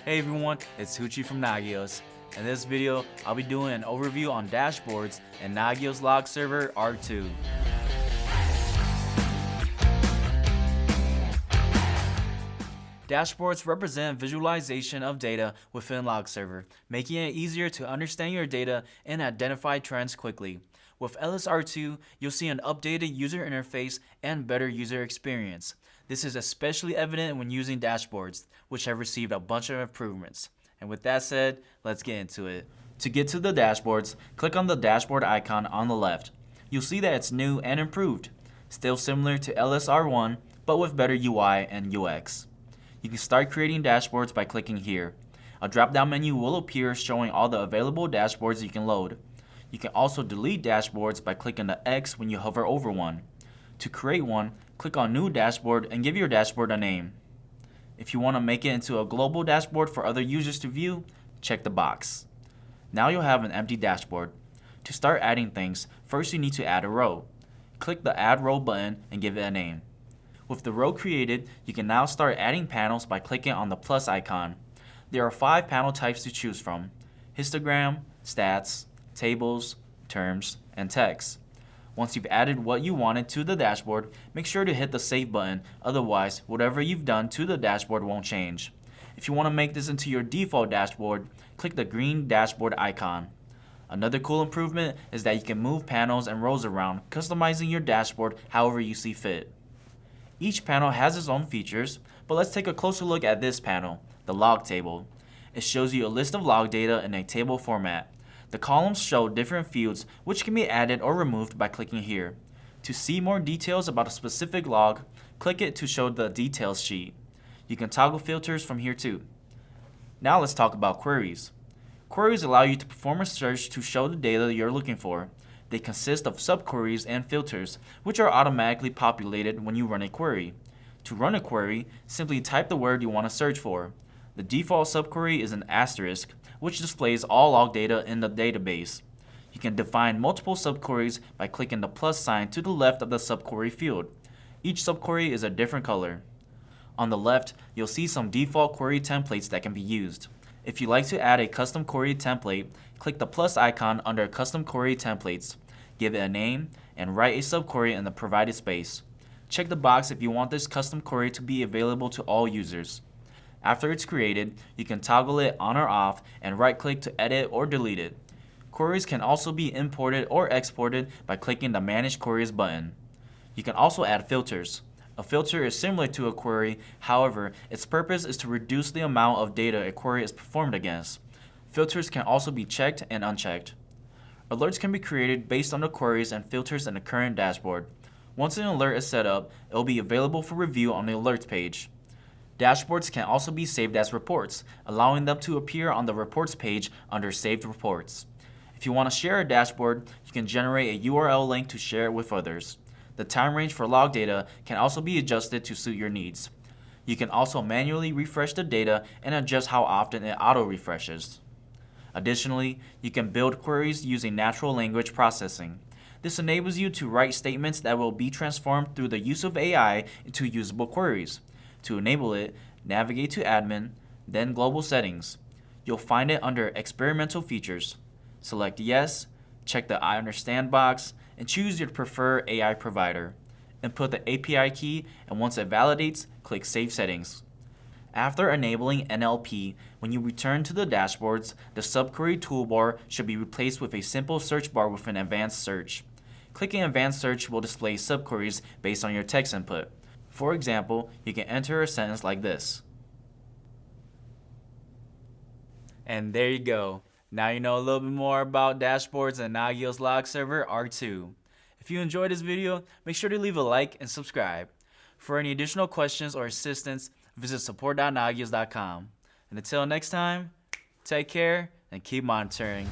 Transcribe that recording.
Hey everyone, it's Hoochie from Nagios. In this video, I'll be doing an overview on dashboards in Nagios Log Server R2. Dashboards represent visualization of data within Log Server, making it easier to understand your data and identify trends quickly. With LSR2, you'll see an updated user interface and better user experience. This is especially evident when using dashboards, which have received a bunch of improvements. And with that said, let's get into it. To get to the dashboards, click on the dashboard icon on the left. You'll see that it's new and improved, still similar to LSR1, but with better UI and UX. You can start creating dashboards by clicking here. A drop-down menu will appear showing all the available dashboards you can load. You can also delete dashboards by clicking the X when you hover over one. To create one, click on New Dashboard and give your dashboard a name. If you want to make it into a global dashboard for other users to view, check the box. Now you'll have an empty dashboard. To start adding things, first you need to add a row. Click the Add Row button and give it a name. With the row created, you can now start adding panels by clicking on the plus icon. There are 5 panel types to choose from: histogram, stats, tables, terms, and text. Once you've added what you wanted to the dashboard, make sure to hit the Save button, otherwise whatever you've done to the dashboard won't change. If you want to make this into your default dashboard, click the green dashboard icon. Another cool improvement is that you can move panels and rows around, customizing your dashboard however you see fit. Each panel has its own features, but let's take a closer look at this panel, the log table. It shows you a list of log data in a table format. The columns show different fields which can be added or removed by clicking here. To see more details about a specific log, click it to show the details sheet. You can toggle filters from here too. Now let's talk about queries. Queries allow you to perform a search to show the data you're looking for. They consist of subqueries and filters, which are automatically populated when you run a query. To run a query, simply type the word you want to search for. The default subquery is an asterisk, which displays all log data in the database. You can define multiple subqueries by clicking the plus sign to the left of the subquery field. Each subquery is a different color. On the left, you'll see some default query templates that can be used. If you'd like to add a custom query template, click the plus icon under Custom Query Templates. Give it a name and write a subquery in the provided space. Check the box if you want this custom query to be available to all users. After it's created, you can toggle it on or off and right-click to edit or delete it. Queries can also be imported or exported by clicking the Manage Queries button. You can also add filters. A filter is similar to a query, however, its purpose is to reduce the amount of data a query is performed against. Filters can also be checked and unchecked. Alerts can be created based on the queries and filters in the current dashboard. Once an alert is set up, it will be available for review on the alerts page. Dashboards can also be saved as reports, allowing them to appear on the reports page under Saved Reports. If you want to share a dashboard, you can generate a URL link to share it with others. The time range for log data can also be adjusted to suit your needs. You can also manually refresh the data and adjust how often it auto-refreshes. Additionally, you can build queries using natural language processing. This enables you to write statements that will be transformed through the use of AI into usable queries. To enable it, navigate to Admin, then Global Settings. You'll find it under Experimental Features. Select Yes, check the I understand box, and choose your preferred AI provider. Input the API key, and once it validates, click Save Settings. After enabling NLP, when you return to the dashboards, the subquery toolbar should be replaced with a simple search bar with an advanced search. Clicking Advanced Search will display subqueries based on your text input. For example, you can enter a sentence like this. And there you go. Now you know a little bit more about dashboards and Nagios Log Server R2. If you enjoyed this video, make sure to leave a like and subscribe. For any additional questions or assistance, visit support.nagios.com. And until next time, take care and keep monitoring.